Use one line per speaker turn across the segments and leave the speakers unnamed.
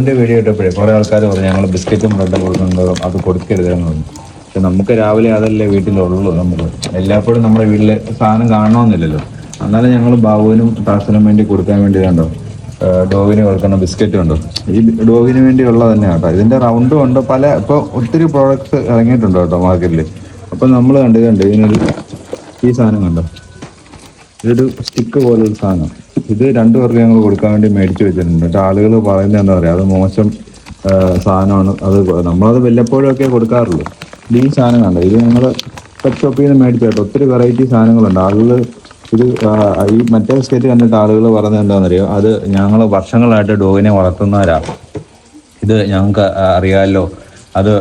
ബാബുവിന്റെ വീഡിയോ ഇട്ടപ്പോഴേ കുറെ ആൾക്കാർ പറഞ്ഞു ഞങ്ങൾ ബിസ്ക്കറ്റും ബ്രെഡും കൊടുക്കുന്നുണ്ടോ അത് കൊടുക്കരുതെന്ന് പറഞ്ഞു. പക്ഷെ നമുക്ക് രാവിലെ അതല്ലേ വീട്ടിലുള്ളൂ. നമുക്ക് എല്ലായ്പ്പോഴും നമ്മുടെ വീട്ടില് സാധനം കാണണമെന്നില്ലല്ലോ. എന്നാലും ഞങ്ങൾ ബാബുവിനും ടാസിനും വേണ്ടി കൊടുക്കാൻ വേണ്ടി കണ്ടോ ഡോഗിന് കൊടുക്കുന്ന ബിസ്ക്കറ്റ് ഉണ്ടോ. ഈ ഡോഗിന് വേണ്ടിയുള്ള തന്നെ കേട്ടോ. ഇതിന്റെ റൗണ്ടും ഉണ്ട്. പല ഇപ്പൊ ഒത്തിരി പ്രോഡക്ട്സ് ഇറങ്ങിയിട്ടുണ്ട് കേട്ടോ മാർക്കറ്റിൽ. അപ്പൊ നമ്മൾ കണ്ട് ഇതിനൊരു ഈ സാധനം കണ്ടോ, ഇതൊരു സ്റ്റിക്ക് പോലൊരു സാധനം. ഇത് രണ്ടുപേർക്ക് ഞങ്ങൾ കൊടുക്കാൻ വേണ്ടി മേടിച്ചു വെച്ചിട്ടുണ്ട്. എന്നിട്ട് ആളുകൾ പറയുന്നത് എന്താ പറയുക, അത് മോശം സാധനമാണ്, അത് നമ്മളത് വല്ലപ്പോഴും ഒക്കെ കൊടുക്കാറുള്ളൂ. ഇത് ഈ സാധനം കണ്ടോ, ഇത് ഞങ്ങൾ പെറ്റ് ഷോപ്പിൽ നിന്ന് മേടിച്ചു കേട്ടോ. ഒത്തിരി വെറൈറ്റി സാധനങ്ങളുണ്ട്. ആളുകൾ ഇത് ഈ മറ്റേ ബിസ്ക്കറ്റ് കണ്ടിട്ട് ആളുകൾ പറയുന്നത് എന്താണെന്നറിയോ, അത് ഞങ്ങൾ വർഷങ്ങളായിട്ട് ഡോഗിനെ വളർത്തുന്നവരാണ്, ഇത് ഞങ്ങൾക്ക് അറിയാമല്ലോ, അത്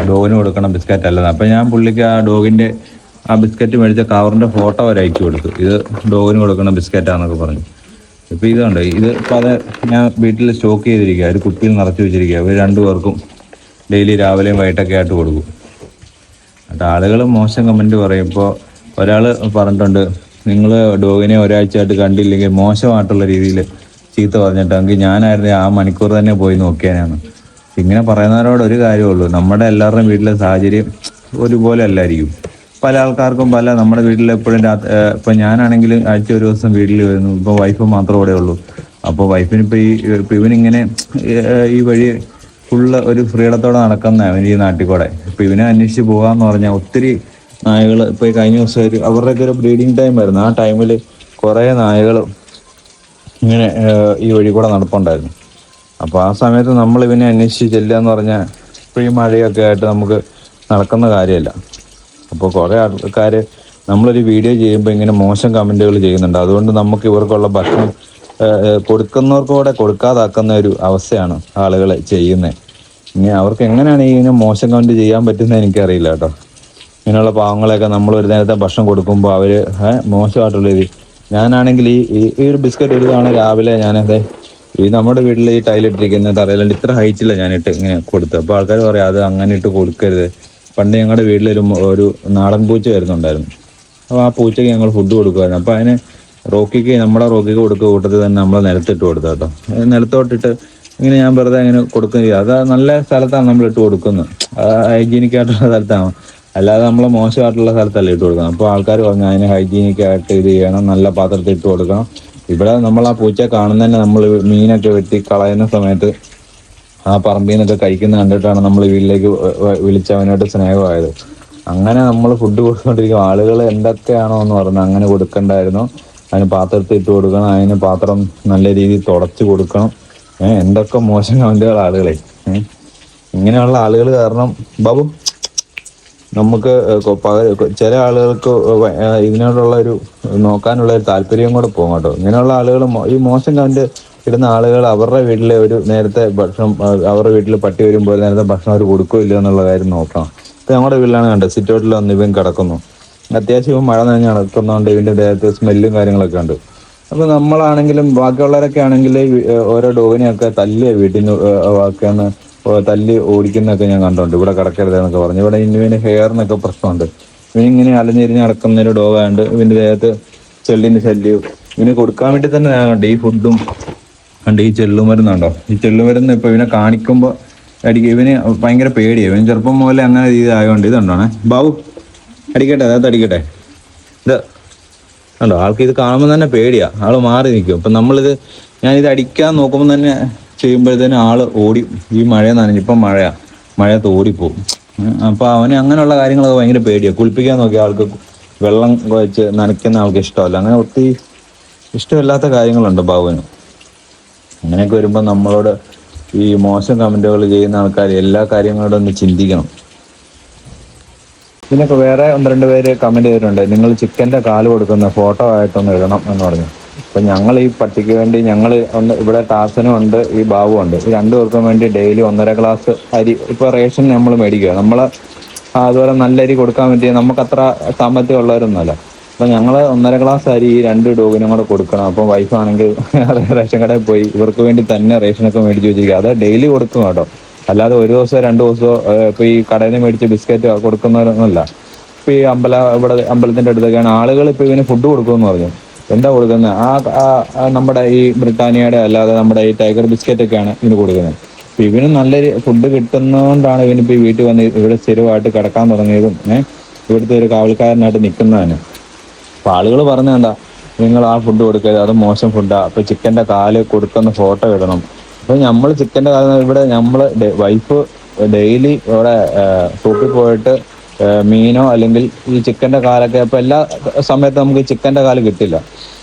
ഡോഗിന് കൊടുക്കണ ബിസ്ക്കറ്റ് അല്ലെന്ന്. അപ്പം ഞാൻ പുള്ളിക്ക് ആ ഡോഗിൻ്റെ ആ ബിസ്ക്കറ്റ് മേടിച്ച കവറിൻ്റെ ഫോട്ടോ വരെ അയച്ചു കൊടുത്തു. ഇത് ഡോഗിന് കൊടുക്കുന്ന ബിസ്ക്കറ്റാന്നൊക്കെ പറഞ്ഞു. ഇപ്പോൾ ഇത് കണ്ടോ, ഇത് ഇപ്പോൾ അത് ഞാൻ വീട്ടിൽ സ്റ്റോക്ക് ചെയ്തിരിക്കുക, ഒരു കുപ്പിയിൽ നിറച്ച് വെച്ചിരിക്കുക. ഇവർ രണ്ടുപേർക്കും ഡെയിലി രാവിലെയും വൈകിട്ടൊക്കെ ആയിട്ട് കൊടുക്കും. എന്നിട്ട് ആളുകൾ മോശം കമൻറ്റ് പറയും. ഇപ്പോൾ ഒരാൾ പറഞ്ഞിട്ടുണ്ട്, നിങ്ങൾ ഡോഗിനെ ഒരാഴ്ചയായിട്ട് കണ്ടില്ലെങ്കിൽ മോശമായിട്ടുള്ള രീതിയിൽ ചീത്ത പറഞ്ഞിട്ടെങ്കിൽ ഞാനായിരുന്നു ആ മണിക്കൂർ തന്നെ പോയി നോക്കിയാനാണ്. ഇങ്ങനെ പറയുന്നവരോട് ഒരു കാര്യമുള്ളൂ, നമ്മുടെ എല്ലാവരുടെയും വീട്ടിലെ സാഹചര്യം ഒരുപോലെ അല്ലായിരിക്കും. പല ആൾക്കാർക്കും നമ്മുടെ വീട്ടിൽ എപ്പോഴും ഇപ്പം ഞാനാണെങ്കിൽ ആഴ്ച ഒരു ദിവസം വീട്ടിൽ വരുന്നു. ഇപ്പോൾ വൈഫ് മാത്രമേ ഇവിടെ ഉള്ളൂ. അപ്പോൾ വൈഫിന് ഇപ്പം ഇവനിങ്ങനെ ഈ വഴി ഫുള്ള് ഒരു ഫ്രീഡത്തോടെ നടക്കുന്ന ഈ നാട്ടിൽ കൂടെ. ഇപ്പം ഇവനെ അന്വേഷിച്ച് പോകാമെന്ന് പറഞ്ഞാൽ ഒത്തിരി നായകൾ ഇപ്പോൾ ഈ കഴിഞ്ഞ ദിവസം അവരുടെയൊക്കെ ഒരു ബ്രീഡിങ് ടൈം ആയിരുന്നു. ആ ടൈമിൽ കുറേ നായകൾ ഇങ്ങനെ ഈ വഴി കൂടെ നടപ്പുണ്ടായിരുന്നു. അപ്പോൾ ആ സമയത്ത് നമ്മൾ ഇവനെ അന്വേഷിച്ച് ചെല്ലുക എന്ന് പറഞ്ഞാൽ ഇപ്പോൾ ഈ മഴയൊക്കെ ആയിട്ട് നമുക്ക് നടക്കുന്ന കാര്യമല്ല. അപ്പോൾ കുറേ ആൾക്കാർ നമ്മളൊരു വീഡിയോ ചെയ്യുമ്പോൾ ഇങ്ങനെ മോശം കമൻറ്റുകൾ ചെയ്യുന്നുണ്ട്. അതുകൊണ്ട് നമുക്ക് ഇവർക്കുള്ള ഭക്ഷണം കൊടുക്കുന്നവർക്ക് കൂടെ കൊടുക്കാതാക്കുന്ന ഒരു അവസ്ഥയാണ് ആളുകൾ ചെയ്യുന്നത്. ഇനി അവർക്ക് എങ്ങനെയാണ് ഇങ്ങനെ മോശം കമൻറ്റ് ചെയ്യാൻ പറ്റുന്നത് എനിക്കറിയില്ല കേട്ടോ. ഇങ്ങനെയുള്ള പാവങ്ങളെയൊക്കെ നമ്മൾ ഒരു നേരത്തെ ഭക്ഷണം കൊടുക്കുമ്പോൾ അവർ മോശമായിട്ടുള്ള രീതി. ഞാനാണെങ്കിൽ ഈ ഒരു ബിസ്ക്കറ്റ് ഒരു തവണ രാവിലെ ഞാനത് ഈ നമ്മുടെ വീട്ടിൽ ഈ ടൈലിട്ടിരിക്കുന്ന തറയിലുണ്ട്, ഇത്ര ഹൈറ്റില്ല ഞാനിട്ട് ഇങ്ങനെ കൊടുത്തു. അപ്പോൾ ആൾക്കാർ പറയാം അത് അങ്ങനെ ഇട്ട് കൊടുക്കരുത്. പണ്ട് ഞങ്ങളുടെ വീട്ടിലൊരു നാടൻ പൂച്ച വരുന്നുണ്ടായിരുന്നു. അപ്പോൾ ആ പൂച്ചയ്ക്ക് ഞങ്ങൾ ഫുഡ് കൊടുക്കുമായിരുന്നു. അപ്പോൾ അതിന് നമ്മുടെ റോക്കിക്ക് കൊടുക്കുക കൂട്ടത്തിൽ തന്നെ നമ്മൾ നിലത്തിട്ട് കൊടുത്തു കേട്ടോ. നിലത്തോട്ടിട്ട് ഇങ്ങനെ ഞാൻ വെറുതെ അങ്ങനെ കൊടുക്കുകയും ചെയ്യും. അത് നല്ല സ്ഥലത്താണ് നമ്മൾ ഇട്ട് കൊടുക്കുന്നത്, ഹൈജീനിക് ആയിട്ടുള്ള സ്ഥലത്താണ്, അല്ലാതെ നമ്മൾ മോശമായിട്ടുള്ള സ്ഥലത്തല്ല ഇട്ട് കൊടുക്കണം. അപ്പോൾ ആൾക്കാർ പറഞ്ഞു അതിന് ഹൈജീനിക് ആയിട്ട് ഇത് ചെയ്യണം, നല്ല പാത്രത്തിൽ ഇട്ട് കൊടുക്കണം. ഇവിടെ നമ്മൾ ആ പൂച്ചയെ കാണുന്ന തന്നെ നമ്മൾ മീനൊക്കെ വെട്ടി കളയുന്ന സമയത്ത് ആ പറമ്പിൽ നിന്നൊക്കെ കഴിക്കുന്ന കണ്ടിട്ടാണ് നമ്മൾ വീട്ടിലേക്ക് വിളിച്ചവനായിട്ട് സ്നേഹമായത്. അങ്ങനെ നമ്മൾ ഫുഡ് കൊടുത്തുകൊണ്ടിരിക്കും. ആളുകൾ എന്തൊക്കെയാണോ എന്ന് പറഞ്ഞാൽ അങ്ങനെ കൊടുക്കണ്ടായിരുന്നു. അതിന് പാത്രത്തിൽ ഇട്ട് കൊടുക്കണം, അതിന് പാത്രം നല്ല രീതിയിൽ തുടച്ച് കൊടുക്കണം. എന്തൊക്കെ മോശം കമന്റുകൾ ആളുകളെ. ഇങ്ങനെയുള്ള ആളുകൾ കാരണം ബാബു നമുക്ക് ചില ആളുകൾക്ക് ഇതിനോടുള്ള ഒരു നോക്കാനുള്ള ഒരു താല്പര്യം കൂടെ പോകും കേട്ടോ. ഇങ്ങനെയുള്ള ആളുകൾ, ഈ മോശം കമന്റ് ഇടുന്ന ആളുകൾ അവരുടെ വീട്ടിലെ ഒരു നേരത്തെ ഭക്ഷണം, അവരുടെ വീട്ടിൽ പട്ടി വരുമ്പോൾ നേരത്തെ ഭക്ഷണം അവർ കൊടുക്കില്ല എന്നുള്ള കാര്യം നോക്കണം. ഇപ്പം നമ്മുടെ വീട്ടിലാണ് കണ്ടത്, സിറ്റ് ഔട്ടിൽ വന്ന് ഇവൻ കിടക്കുന്നു. അത്യാവശ്യം ഇവൻ മഴ നനഞ്ഞ് നടക്കുന്നതുകൊണ്ട് ഇവൻ്റെ ദേഹത്ത് സ്മെല്ലും കാര്യങ്ങളൊക്കെ ഉണ്ട്. അപ്പോൾ നമ്മളാണെങ്കിലും ബാക്കിയുള്ളവരൊക്കെ ആണെങ്കിൽ ഓരോ ഡോഗിനെയൊക്കെ തല്ലിയ വീട്ടിൽ നിന്ന് വാക്കാന്ന് തല്ലി ഓടിക്കുന്നതൊക്കെ ഞാൻ കണ്ടിട്ടുണ്ട്. ഇവിടെ കിടക്കരുതെന്നൊക്കെ പറഞ്ഞു. ഇവിടെ ഇവന് ഹെയറിനൊക്കെ പ്രശ്നമുണ്ട്. ഇവനിങ്ങനെ അലഞ്ഞിരിഞ്ഞ് നടക്കുന്ന ഒരു ഡോഗായതുകൊണ്ട് ഇവൻ്റെ ദേഹത്ത് ചെള്ളിൻ്റെ ശല്യവും. ഇവന് കൊടുക്കാൻ വേണ്ടി തന്നെ ഞാൻ കണ്ടു ഈ ഫുഡും കണ്ട്. ഈ ചെള്ളുമരുന്നുണ്ടോ, ഈ ചെള്ളുമരുന്ന് ഇപ്പോൾ ഇവനെ കാണിക്കുമ്പോൾ ഇവന് ഭയങ്കര പേടിയാണ്. ഇവൻ ചെറുപ്പം മുതലേ അങ്ങനെ രീതി ആയതുകൊണ്ട് ഇതുണ്ടോണേ ബാബു അടിക്കട്ടെ, അതായത് അടിക്കട്ടെ. ഇത് കണ്ടോ, ആൾക്ക് ഇത് കാണുമ്പോൾ തന്നെ പേടിയാണ്, ആൾ മാറി നിൽക്കും. അപ്പം ഞാനിത് അടിക്കാൻ നോക്കുമ്പോൾ തന്നെ ചെയ്യുമ്പോഴത്തേനും ആൾ ഓടി. ഈ മഴ നനഞ്ഞു, ഇപ്പം മഴയത്ത് ഓടിപ്പോവും. അപ്പോൾ അവന് അങ്ങനെയുള്ള കാര്യങ്ങളൊക്കെ ഭയങ്കര പേടിയാണ്. കുളിപ്പിക്കാൻ നോക്കിയ ആൾക്ക് വെള്ളം വെച്ച് നനയ്ക്കുന്ന ആൾക്ക് ഇഷ്ടമല്ല. അങ്ങനെ ഒത്തിരി ഇഷ്ടമില്ലാത്ത കാര്യങ്ങളുണ്ട് ബാബുവിന്. അങ്ങനെയൊക്കെ വരുമ്പോൾ നമ്മളോട് ഈ മോശം കമൻറ്റുകൾ ചെയ്യുന്ന ആൾക്കാർ എല്ലാ കാര്യങ്ങളോടും ഒന്ന് ചിന്തിക്കണം. ഇതിനൊക്കെ വേറെ 1-2 പേര് കമൻറ്റ് ചെയ്തിട്ടുണ്ട്, നിങ്ങൾ ചിക്കൻ്റെ കാല് കൊടുക്കുന്ന ഫോട്ടോ ആയിട്ടൊന്ന് ഇടണം എന്ന് പറഞ്ഞു. അപ്പം ഞങ്ങൾ ഈ പട്ടിക്ക് വേണ്ടി ഇവിടെ ടാസനും ഉണ്ട്, ഈ ബാബു ഉണ്ട്. ഈ 2 പേർക്കും വേണ്ടി ഡെയിലി 1.5 ഗ്ലാസ് അരി ഇപ്പോൾ റേഷൻ നമ്മൾ മേടിക്കുക. നമ്മൾ അതുപോലെ നല്ല അരി കൊടുക്കാൻ പറ്റിയ നമുക്കത്ര സാമ്പത്തികം ഉള്ളവരൊന്നുമല്ല. അപ്പം ഞങ്ങൾ 1.5 ഗ്ലാസ് അരി ഈ 2 ഡോഗിനും കൂടെ കൊടുക്കണം. അപ്പം വൈഫാണെങ്കിൽ റേഷൻ കടയിൽ പോയി ഇവർക്ക് വേണ്ടി തന്നെ റേഷനൊക്കെ മേടിച്ച് വെച്ചിരിക്കുക. അത് ഡെയിലി കൊടുക്കും കേട്ടോ, അല്ലാതെ ഒരു ദിവസമോ 2 ദിവസമോ ഇപ്പോൾ ഈ കടയിൽ നിന്ന് മേടിച്ച് ബിസ്ക്കറ്റ് കൊടുക്കുന്നവരൊന്നുമല്ല. ഇപ്പോൾ ഈ അമ്പലത്തിൻ്റെ അടുത്തൊക്കെയാണ് ആളുകൾ ഇപ്പോൾ ഇവന് ഫുഡ് കൊടുക്കുമെന്ന് പറഞ്ഞു. എന്താ കൊടുക്കുന്നത്? നമ്മുടെ ഈ ബ്രിട്ടാനിയയുടെ അല്ലാതെ നമ്മുടെ ഈ ടൈഗർ ബിസ്ക്കറ്റ് ഒക്കെയാണ് ഇതിന് കൊടുക്കുന്നത്. അപ്പൊ ഇവന് നല്ലൊരു ഫുഡ് കിട്ടുന്നതുകൊണ്ടാണ് ഇവനിപ്പോ ഈ വീട്ടിൽ വന്ന് ഇവിടെ സ്ഥിരമായിട്ട് കിടക്കാൻ തുടങ്ങിയതും ഇവിടുത്തെ ഒരു കാവൽക്കാരനായിട്ട് നിൽക്കുന്നതാണ്. അപ്പൊ ആളുകൾ പറഞ്ഞ എന്താ, നിങ്ങൾ ആ ഫുഡ് കൊടുക്കരുത്, അത് മോശം ഫുഡാ. അപ്പൊ ചിക്കന്റെ കാല് കൊടുക്കുന്ന ഫോട്ടോ ഇടണം. അപ്പൊ നമ്മൾ ചിക്കന്റെ കാല് ഇവിടെ നമ്മള് വൈഫ് ഡെയിലി ഇവിടെ ഷോപ്പിൽ പോയിട്ട് മീനോ അല്ലെങ്കിൽ ഈ ചിക്കന്റെ കാലൊക്കെ, അപ്പൊ എല്ലാ സമയത്തും നമുക്ക് ചിക്കന്റെ കാല് കിട്ടില്ല.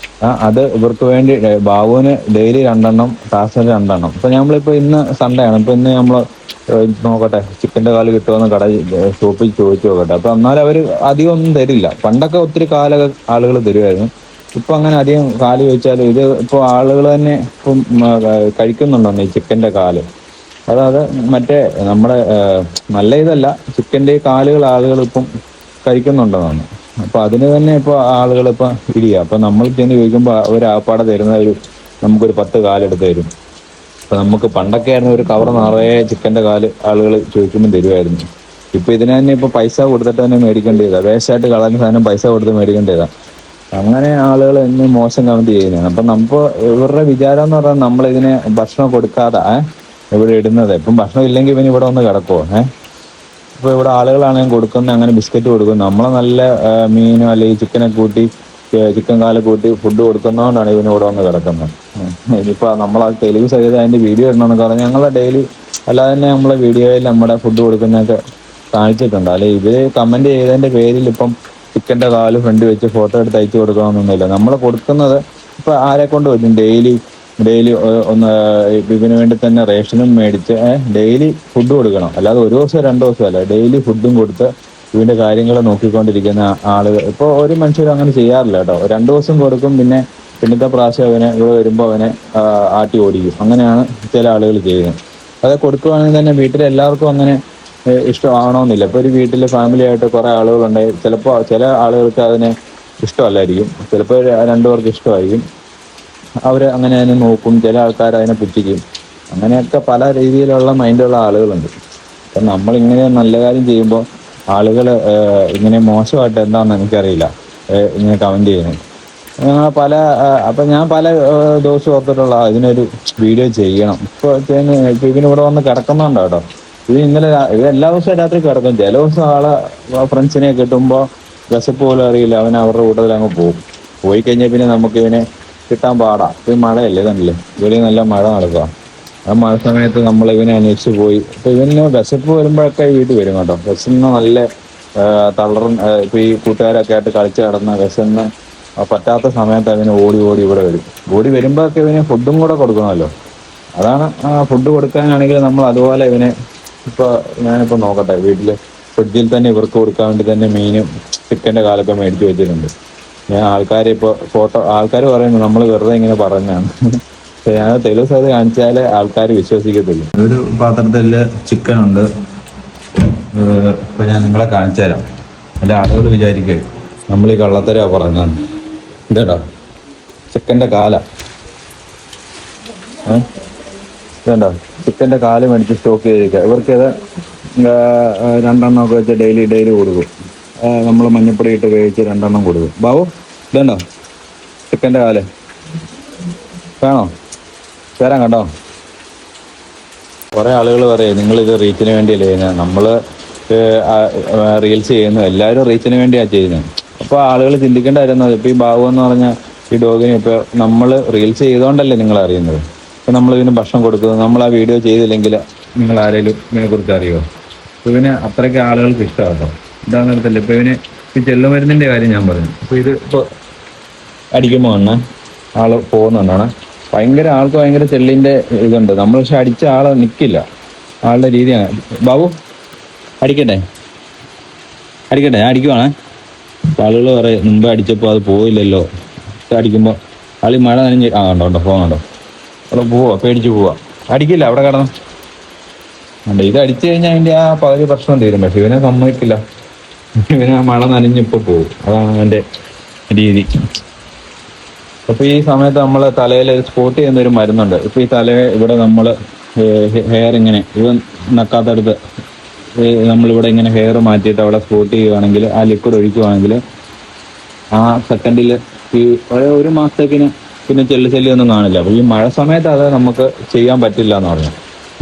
അത് ഇവർക്ക് വേണ്ടി ബാബുവിന് ഡെയിലി 2 ടാസിന് 2. ഇപ്പൊ നമ്മളിപ്പോ ഇന്ന് സൺഡേ ആണ്, ഇപ്പൊ ഇന്ന് നമ്മള് നോക്കട്ടെ ചിക്കന്റെ കാല് കിട്ടുമെന്ന് ഷോപ്പിൽ ചോദിച്ചു നോക്കട്ടെ. അപ്പൊ എന്നാലും അവര് അധികം ഒന്നും തരില്ല. പണ്ടൊക്കെ ഒത്തിരി ആളുകൾ തരുമായിരുന്നു. ഇപ്പൊ അങ്ങനെ അധികം കാല് ചോദിച്ചാലും ഇത് ഇപ്പൊ ആളുകൾ തന്നെ ഇപ്പം കഴിക്കുന്നുണ്ടെന്ന് ഈ ചിക്കന്റെ കാല്. അതായത് മറ്റേ നമ്മുടെ നല്ല ഇതല്ല, ചിക്കന്റെ കാലുകൾ ആളുകൾ ഇപ്പം കഴിക്കുന്നുണ്ടെന്നാണ്. അപ്പൊ അതിന് തന്നെ ഇപ്പൊ ആളുകൾ ഇപ്പൊ ഇടിയ. അപ്പൊ നമ്മൾ ചെന്ന് ചോദിക്കുമ്പോ അവർ ആപ്പാടെ തരുന്ന നമുക്കൊരു 10 കാലെടുത്ത് തരും. അപ്പൊ നമുക്ക് പണ്ടൊക്കെ ആയിരുന്നു ഒരു കവർ നിറയെ ചിക്കന്റെ കാല് ആളുകൾ ചോദിക്കുമ്പോൾ തരുമായിരുന്നു. ഇപ്പൊ ഇതിന് തന്നെ ഇപ്പൊ പൈസ കൊടുത്തിട്ട് തന്നെ മേടിക്കേണ്ടതാ. വേസ്റ്റായിട്ട് കളയുന്ന സാധനം പൈസ കൊടുത്ത് മേടിക്കേണ്ടതാ. അങ്ങനെ ആളുകൾ എന്നെ മോശം കമന്റ് ചെയ്യുന്നതാണ്. അപ്പൊ നമുക്ക് ഇവരുടെ വിചാരം എന്ന് പറഞ്ഞാൽ നമ്മളിതിനെ ഭക്ഷണം കൊടുക്കാതെ ഇവിടെ ഇടുന്നത്. ഇപ്പം ഭക്ഷണം ഇല്ലെങ്കിൽ ഇവന് ഇവിടെ ഒന്ന് കിടക്കുവോ? ഇപ്പൊ ഇവിടെ ആളുകളാണെങ്കിൽ കൊടുക്കുന്ന അങ്ങനെ ബിസ്ക്കറ്റ് കൊടുക്കും. നമ്മളെ നല്ല മീനോ അല്ലെങ്കിൽ ചിക്കനൊക്കെ കൂട്ടി ചിക്കൻ കാല് കൂട്ടി ഫുഡ് കൊടുക്കുന്നതുകൊണ്ടാണ് ഇവന് ഇവിടെ വന്ന് കിടക്കുന്നത്. ഇനിയിപ്പോ നമ്മൾ ആ തെളിവ് സഹിതം അതിന്റെ വീഡിയോ ഇടണമെന്നൊക്കെ പറഞ്ഞാൽ ഞങ്ങളെ ഡെയിലി അല്ലാതെ തന്നെ നമ്മളെ വീഡിയോയിൽ നമ്മുടെ ഫുഡ് കൊടുക്കുന്നതൊക്കെ കാണിച്ചിട്ടുണ്ട്. അല്ലെ ഇവര് കമന്റ് ചെയ്തതിന്റെ പേരിൽ ഇപ്പം ചിക്കന്റെ കാല് ഫ്രണ്ട് വെച്ച് ഫോട്ടോ എടുത്ത് അയച്ചു കൊടുക്കണമെന്നൊന്നുമില്ല. നമ്മൾ കൊടുക്കുന്നത് ഇപ്പൊ ആരെ കൊണ്ട് പറ്റും? ഡെയിലി ഒന്ന് ഇതിനു വേണ്ടി തന്നെ റേഷനും മേടിച്ച് ഡെയിലി ഫുഡ് കൊടുക്കണം. അല്ലാതെ ഒരു ദിവസം 2 ദിവസം അല്ല, ഡെയിലി ഫുഡും കൊടുത്ത് ഇതിന്റെ കാര്യങ്ങൾ നോക്കിക്കൊണ്ടിരിക്കുന്ന ആളുകൾ ഇപ്പൊ ഒരു മനുഷ്യരും അങ്ങനെ ചെയ്യാറില്ല കേട്ടോ. 2 ദിവസം കൊടുക്കും, പിന്നത്തെ പ്രാവശ്യം ഇവിടെ വരുമ്പോൾ അവനെ ആട്ടി ഓടിക്കും. അങ്ങനെയാണ് ചില ആളുകൾ ചെയ്യുന്നത്. അത് കൊടുക്കുവാണെങ്കിൽ തന്നെ വീട്ടിൽ എല്ലാവർക്കും അങ്ങനെ ഇഷ്ടമാവണമെന്നില്ല. ഇപ്പൊ ഒരു വീട്ടില് ഫാമിലി ആയിട്ട് കുറെ ആളുകളുണ്ടെങ്കിൽ ചിലപ്പോൾ ചില ആളുകൾക്ക് അതിനെ ഇഷ്ടമല്ലായിരിക്കും, ചിലപ്പോൾ 2 പേർക്ക് ഇഷ്ടമായിരിക്കും. അവര് അങ്ങനെ അതിനെ നോക്കും. ചില ആൾക്കാർ അതിനെ പുച്ഛിക്കും. അങ്ങനെയൊക്കെ പല രീതിയിലുള്ള മൈൻഡുള്ള ആളുകളുണ്ട്. അപ്പം നമ്മളിങ്ങനെ നല്ല കാര്യം ചെയ്യുമ്പോൾ ആളുകൾ ഇങ്ങനെ മോശമായിട്ട് എന്താണെന്ന് എനിക്കറിയില്ല ഇങ്ങനെ കമന്റ് ചെയ്യുന്നത്. ഞാൻ പല ദിവസം ഓർത്തിട്ടുള്ള ഇതിനൊരു വീഡിയോ ചെയ്യണം. ഇപ്പൊ ഇതിനിവിടെ വന്ന് കിടക്കുന്നുണ്ടോ കേട്ടോ. ഇത് എല്ലാ ദിവസവും രാത്രി കിടക്കും. ചില ദിവസം ഫ്രണ്ട്സിനെ കിട്ടുമ്പോൾ വിശപ്പ് പോലും അറിയില്ല, അവൻ അവരുടെ കൂട്ടത്തിൽ അങ്ങ് പോകും. പോയി കഴിഞ്ഞാൽ പിന്നെ നമുക്ക് ഇവനെ കിട്ടാൻ പാടാ. ഇപ്പൊ മഴയല്ലേ, ഇതല്ലേ വെളിയിൽ നല്ല മഴ നടക്കുക. ആ മഴ സമയത്ത് നമ്മൾ ഇവനെ അന്വേഷിച്ച് പോയി. അപ്പൊ ഇവന് വിശപ്പ് വരുമ്പോഴൊക്കെ വീട്ടിൽ വരും കേട്ടോ. വിശന്ന് നല്ല ഇപ്പൊ ഈ കൂട്ടുകാരൊക്കെ ആയിട്ട് കളിച്ച് കിടന്ന വിശന്ന് പറ്റാത്ത സമയത്ത് അവന് ഓടി ഇവിടെ വരും. ഓടി വരുമ്പോഴൊക്കെ ഇവന് ഫുഡും കൂടെ കൊടുക്കണമല്ലോ. അതാണ് ഫുഡ് കൊടുക്കാനാണെങ്കിൽ നമ്മൾ അതുപോലെ ഇവനെ ഞാനിപ്പോ നോക്കട്ടെ, വീട്ടില് ഫ്രിഡ്ജിൽ തന്നെ ഇവർക്ക് കൊടുക്കാൻ വേണ്ടി തന്നെ മീനും ചിക്കന്റെ കാലൊക്കെ മേടിച്ചു വെച്ചിട്ടുണ്ട്. ഞാൻ ആൾക്കാർ പറയുന്നു നമ്മൾ വെറുതെ ഇങ്ങനെ പറഞ്ഞാണ്. ഞാൻ തെളിവ് സഹിതം കാണിച്ചാലേ ആൾക്കാർ വിശ്വസിക്കത്തില്ല. ഒരു പാത്രത്തില് ചിക്കൻ ഉണ്ട്. ഇപ്പൊ ഞാൻ നിങ്ങളെ കാണിച്ചു തരാം. അല്ല ആളുകൾ വിചാരിക്കേ നമ്മൾ ഈ കള്ളത്തരാ പറഞ്ഞാണ്. ഇതേടാ ചിക്കന്റെ കാല, ഇതേണ്ട ചിക്കന്റെ കാല് മേടിച്ച് സ്റ്റോക്ക് ചെയ്തിരിക്കുക. ഇവർക്കിത് 2 ഒക്കെ വെച്ച് ഡെയിലി കൊടുക്കും. നമ്മൾ മഞ്ഞപ്പൊടി ഇട്ട് വേവിച്ച് 2 കൊടുക്കും. ബാബു ഇതുണ്ടോ ചിക്കന്റെ കാല്, വേണോ? തരാം കേട്ടോ. കുറെ ആളുകൾ പറയും നിങ്ങളിത് റീച്ചിന് വേണ്ടിയല്ലേ ചെയ്യുന്നത്, നമ്മള് റീൽസ് ചെയ്യുന്നു, എല്ലാവരും റീച്ചിന് വേണ്ടിയാ ചെയ്യുന്നത്. അപ്പൊ ആളുകൾ ചിന്തിക്കേണ്ട കാര്യം ഇപ്പൊ ഈ ബാബു എന്ന് പറഞ്ഞ ഈ ഡോഗിനെ ഇപ്പൊ നമ്മൾ റീൽസ് ചെയ്തോണ്ടല്ലേ നിങ്ങൾ അറിയുന്നത്. ഇപ്പൊ നമ്മൾ ഇതിന് ഭക്ഷണം കൊടുക്കുന്നത്, നമ്മൾ ആ വീഡിയോ ചെയ്തില്ലെങ്കിൽ നിങ്ങൾ ആരെങ്കിലും ഇതിനെ കുറിച്ച് അറിയുമോ? അപ്പൊ ഇവന് അത്രയ്ക്ക് ആളുകൾക്ക് ഇഷ്ടമാട്ടോ. ഇതാന്ന് എടുത്തല്ലേ ഇപ്പൊ ഇവന് ഈ ചെല്ലുമരുന്നിന്റെ കാര്യം ഞാൻ പറഞ്ഞു. അപ്പൊ ഇത് ഇപ്പൊ അടിക്കുമ്പോ ആള് പോകുന്നുണ്ടാണ്. ആൾക്ക് ഭയങ്കര ചെള്ളിന്റെ ഇതുണ്ട്. നമ്മൾ പക്ഷെ അടിച്ച ആള് നിക്കില്ല. ആളുടെ രീതിയാണ്. ബാബു അടിക്കട്ടെ അടിക്കുവാണ്. ആളുകൾ പറയും മുമ്പ് അടിച്ചപ്പോ അത് പോയില്ലല്ലോ. അടിക്കുമ്പോ ആളി മഴ നനഞ്ഞ് ഉണ്ടോ പോകുന്നുണ്ടോ, അവിടെ പേടിച്ച് പോവാ. അടിക്കില്ല, അവിടെ കിടന്നു. ഇത് അടിച്ചു കഴിഞ്ഞാൽ അതിന്റെ ആ പകുതി പ്രശ്നം തീരും. പക്ഷെ ഇവനെ സമ്മതിക്കില്ല. ഇവന് ആ മഴ നനഞ്ഞിപ്പോ പോകും. അതാണ് അവന്റെ രീതി. അപ്പൊ ഈ സമയത്ത് നമ്മൾ തലയിൽ സ്പോട്ട് ചെയ്യുന്ന ഒരു മരുന്നുണ്ട്. ഇപ്പൊ ഈ ഇവിടെ നമ്മള് ഹെയർ ഇങ്ങനെ നക്കാത്തടുത്ത് നമ്മളിവിടെ ഇങ്ങനെ ഹെയർ മാറ്റിയിട്ട് അവിടെ സ്പോട്ട് ചെയ്യുവാണെങ്കിൽ, ആ ലിക്വിഡ് ഒഴിക്കുവാണെങ്കിൽ ആ സെക്കൻഡിൽ ഈ ഒരു മാസത്തേക്കിന് പിന്നെ ശല്യം ഒന്നും കാണില്ല. അപ്പോൾ ഈ മഴ സമയത്ത് അത് നമുക്ക് ചെയ്യാൻ പറ്റില്ല എന്ന് പറഞ്ഞു.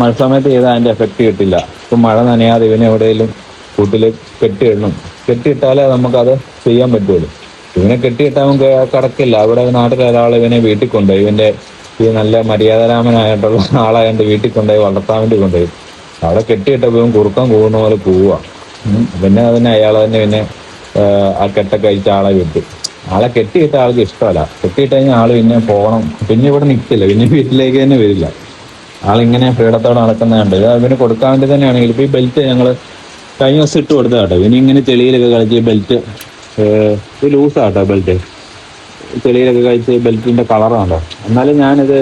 മഴ സമയത്ത് ചെയ്താൽ അതിൻ്റെ എഫക്റ്റ് കിട്ടില്ല. ഇപ്പം മഴ നനയാതെ ഇവനെ എവിടെയെങ്കിലും കൂട്ടിൽ കെട്ടിയിടണം. കെട്ടിയിട്ടാലേ നമുക്കത് ചെയ്യാൻ പറ്റുള്ളൂ. ഇവനെ കെട്ടിയിട്ടാൽ കിടക്കില്ല. അവിടെ നാട്ടിലെ ഒരാൾ ഇവനെ വീട്ടിൽ കൊണ്ടുപോയി, ഇവൻ്റെ ഈ നല്ല മര്യാദരാമനായിട്ടുള്ള ആളായതുകൊണ്ട് വീട്ടിൽ കൊണ്ടുപോയി വളർത്താൻ വേണ്ടി കൊണ്ടുപോയി. അവിടെ കെട്ടിയിട്ടപ്പോൾ ഇവൻ കുറുക്കം കൂടുന്ന പോലെ പോവുക. പിന്നെ അതിനെ അയാൾ തന്നെ പിന്നെ ആ കെട്ടൊക്കെ അയച്ച ആളെ വിട്ടു. ആളെ കെട്ടിയിട്ട ആൾക്ക് ഇഷ്ടമല്ല. കെട്ടിയിട്ട് കഴിഞ്ഞാൽ ആൾ പിന്നെ പോകണം, പിന്നെ ഇവിടെ നിൽക്കില്ല, പിന്നെ വീട്ടിലേക്ക് തന്നെ വരില്ല. ആളിങ്ങനെ ഫ്രീഡത്തോടെ നടക്കുന്നതുണ്ട്. ഇത് അതിന് കൊടുക്കാൻ വേണ്ടി തന്നെയാണെങ്കിൽ ഇപ്പോൾ ഈ ബെൽറ്റ് ഞങ്ങൾ കഴിഞ്ഞ ദിവസം ഇട്ട് കൊടുത്ത കേട്ടോ. ഇനി ഇങ്ങനെ ചെളിയിലൊക്കെ കളിച്ച് ബെൽറ്റ് ഇത് ലൂസാട്ടോ. ബെൽറ്റ് ചെളിയിലൊക്കെ കഴിച്ച് ബെൽറ്റിൻ്റെ കളറാണല്ലോ. എന്നാലും ഞാനിത്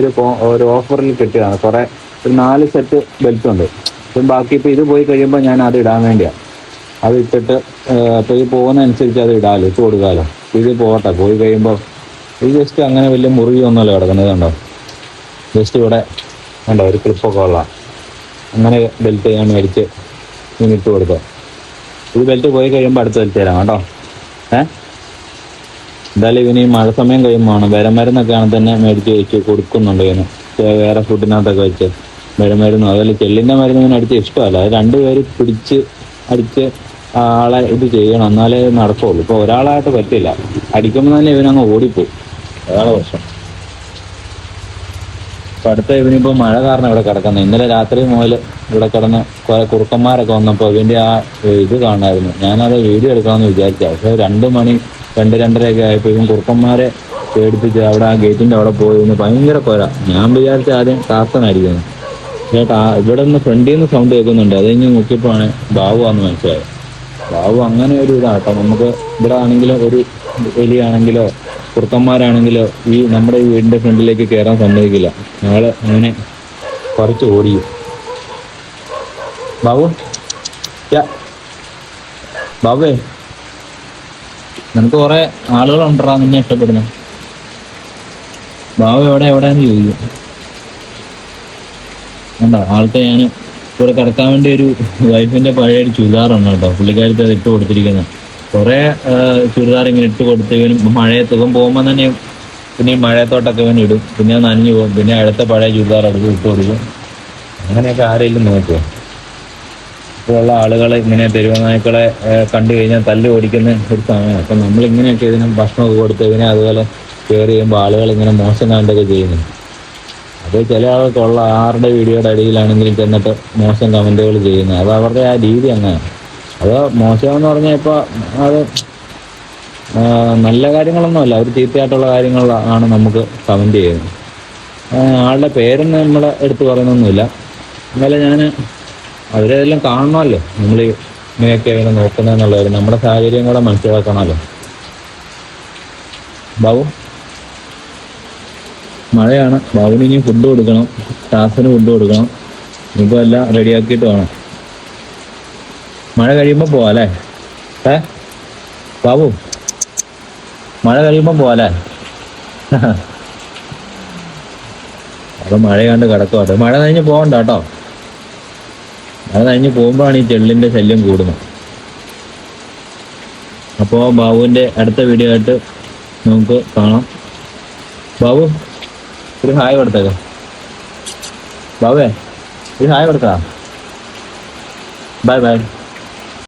ഒരു ഓഫറിൽ കിട്ടിയതാണ്. കുറേ ഒരു 4 സെറ്റ് ബെൽറ്റ് ഉണ്ട്. ഇപ്പം ബാക്കി ഇപ്പോൾ ഇത് പോയി കഴിയുമ്പോൾ ഞാൻ അത് ഇടാൻ വേണ്ടിയാണ്. അത് ഇട്ടിട്ട് അപ്പോൾ ഇത് പോകുന്നതനുസരിച്ച് അത് ഇടാമല്ലോ, ഇട്ട് കൊടുക്കാമല്ലോ. ഇത് പോകട്ടെ, പോയി കഴിയുമ്പോൾ ഇത് ജസ്റ്റ് അങ്ങനെ വലിയ മുറിയൊന്നുമല്ല കിടക്കുന്നത് കണ്ടോ. ജസ്റ്റ് ഇവിടെ കണ്ടോ ഒരു ക്ലിപ്പൊക്കെ ഉള്ള അങ്ങനെ ബെൽറ്റ് ഞാൻ മേടിച്ച് ഇങ്ങനെ ഇട്ട് കൊടുക്കുക. ഈ ബെൽറ്റ് പോയി കഴിയുമ്പോൾ അടുത്ത് വലിച്ചു തരാം കേട്ടോ. എന്തായാലും ഇവന് ഈ മഴ സമയം കഴിയുമ്പോഴാണ് വിരമരുന്നൊക്കെ ആണെങ്കിൽ തന്നെ മേടിച്ച് വെച്ച് കൊടുക്കുന്നുണ്ട്. ഇവന് വേറെ ഫുഡിനകത്തൊക്കെ വെച്ച് വിരമരുന്നും അതുപോലെ ചെള്ളിൻ്റെ മരുന്ന് ഇവന് അടിച്ച് ഇഷ്ടമല്ല. അത് 2 പേര് പിടിച്ച് അടിച്ച് ആളെ ഇത് ചെയ്യണം, എന്നാലേ നടക്കുള്ളൂ. ഇപ്പോൾ ഒരാളായിട്ട് പറ്റില്ല. അടിക്കുമ്പോൾ തന്നെ ഇവനങ്ങ് ഓടിപ്പോവും. അതാണ് പ്രശ്നം. അപ്പം അടുത്ത ഇവനിപ്പോൾ മഴ കാരണം ഇവിടെ കിടക്കുന്നത്. ഇന്നലെ രാത്രി മുതൽ ഇവിടെ കിടന്ന് കുറേ കുറുക്കന്മാരൊക്കെ വന്നപ്പോൾ ഇവൻ്റെ ആ ഇത് കാണാമായിരുന്നു. ഞാനത് വീഡിയോ എടുക്കാമെന്ന് വിചാരിച്ച. പക്ഷേ 2 മണി 2-2:30 ആയപ്പോൾ ഇവൻ കുറുക്കന്മാരെ പേടിപ്പിച്ച് അവിടെ ആ ഗേറ്റിൻ്റെ അവിടെ പോയി ഭയങ്കര കൊര. ഞാൻ വിചാരിച്ച ആദ്യം കാർത്തനായിരിക്കുന്നു. ചേട്ടാ ഇവിടെ നിന്ന് ഫ്രണ്ടിൽ നിന്ന് സൗണ്ട് കേൾക്കുന്നുണ്ട്. അത് കഴിഞ്ഞ് നോക്കിയപ്പോഴാണ് ബാബുവാന്ന് മനസ്സിലായത്. ബാബു അങ്ങനെ ഒരു ഇതാട്ടോ. നമുക്ക് ഇവിടെ ആണെങ്കിലോ ഒരു എലിയാണെങ്കിലോ കുറുക്കന്മാരാണെങ്കിലോ ഈ നമ്മുടെ ഈ വീടിൻ്റെ ഫ്രണ്ടിലേക്ക് കയറാൻ സമ്മതിക്കില്ല. ഞങ്ങൾ അങ്ങനെ കുറച്ച് ഓടിയും. ബാബു ബാബുവേ, നിനക്ക് കുറെ ആളുകളുണ്ടാ നിന്നെ ഇഷ്ടപ്പെടുന്നു. ബാബു എവിടെയാന്ന് ചോദിക്കും. ഉണ്ടോ ആൾക്ക് ഞാൻ ഇവിടെ കിടക്കാൻ വേണ്ടി ഒരു വൈഫിന്റെ പഴയ ഒരു ചുരിദാറാണ് കേട്ടോ. പുള്ളിക്കാരത്ത് അത് ഇട്ട് കൊടുത്തിരിക്കുന്നത്. കുറെ ചുരിദാർ ഇങ്ങനെ ഇട്ട് കൊടുത്ത് ഇവനും മഴയത്ത് ഇവൻ പോകുമ്പോൾ തന്നെ പിന്നെ ഈ മഴയത്തോട്ടൊക്കെ ഇവൻ ഇടും. പിന്നെ നനഞ്ഞു പോകും. പിന്നെ അടുത്ത പഴയ ചുരിദാർ എടുത്ത് ഇട്ട് കൊടുക്കും. അങ്ങനെയൊക്കെ ആരെങ്കിലും നോക്കുക. ഇപ്പോഴുള്ള ആളുകൾ ഇങ്ങനെ തെരുവ് നായ്ക്കളെ കണ്ടു കഴിഞ്ഞാൽ തല്ല് ഓടിക്കുന്ന ഒരു സമയമാണ്. അപ്പം നമ്മളിങ്ങനെയൊക്കെ ഇതിനും ഭക്ഷണമൊക്കെ കൊടുത്ത് ഇതിനെ അതുപോലെ കെയർ ചെയ്യുമ്പോൾ ആളുകൾ ഇങ്ങനെ മോശം കണ്ടൊക്കെ ചെയ്യുന്നു. അത് ചില ആൾക്കുള്ള ആരുടെ വീഡിയോയുടെ അടിയിലാണെങ്കിലും ചെന്നിട്ട് മോശം കമൻറ്റുകൾ ചെയ്യുന്നത്. അത് അവരുടെ ആ രീതി അങ്ങനെ. അത് മോശമെന്ന് പറഞ്ഞാൽ ഇപ്പോൾ അത് നല്ല കാര്യങ്ങളൊന്നുമല്ല, ഒരു ചീത്തയായിട്ടുള്ള കാര്യങ്ങളാണ് നമുക്ക് കമൻറ്റ് ചെയ്യുന്നത്. ആളുടെ പേരൊന്നും നമ്മൾ എടുത്ത് പറയുന്നൊന്നുമില്ല. എന്നാലും ഞാൻ അവരെല്ലാം കാണണമല്ലോ, നമ്മൾ ഇങ്ങനെയൊക്കെ ഇങ്ങനെ നോക്കുന്നതെന്നുള്ളവർ നമ്മുടെ സാഹചര്യം കൂടെ മനസ്സിലാക്കണമല്ലോ. ബാബു മഴയാണ്. ബാബുവിന് ഇനി ഫുഡ് കൊടുക്കണം, സ്റ്റാഫിന് ഫുഡ് കൊടുക്കണം. ഇനിയിപ്പോൾ എല്ലാം റെഡിയാക്കിയിട്ട് വേണം. മഴ കഴിയുമ്പോൾ പോവാല്ലേ ബാബു? മഴ കഴിയുമ്പോൾ പോവാല്ലേ? അപ്പം മഴ കണ്ട് കിടക്കുവാട്ടെ. മഴ കഴിഞ്ഞ് പോകണ്ട കേട്ടോ. മഴ കഴിഞ്ഞ് പോകുമ്പോഴാണ് ഈ ചെള്ളിൻ്റെ ശല്യം കൂടുന്നത്. അപ്പോൾ ബാബുവിൻ്റെ അടുത്ത വീഡിയോ ആയിട്ട് നമുക്ക് കാണാം. ബാബു ഒരു ഹായ് കൊടുത്തേക്ക. ബാബുവേ ഒരു ഹായ് കൊടുക്കാം. Bye bye.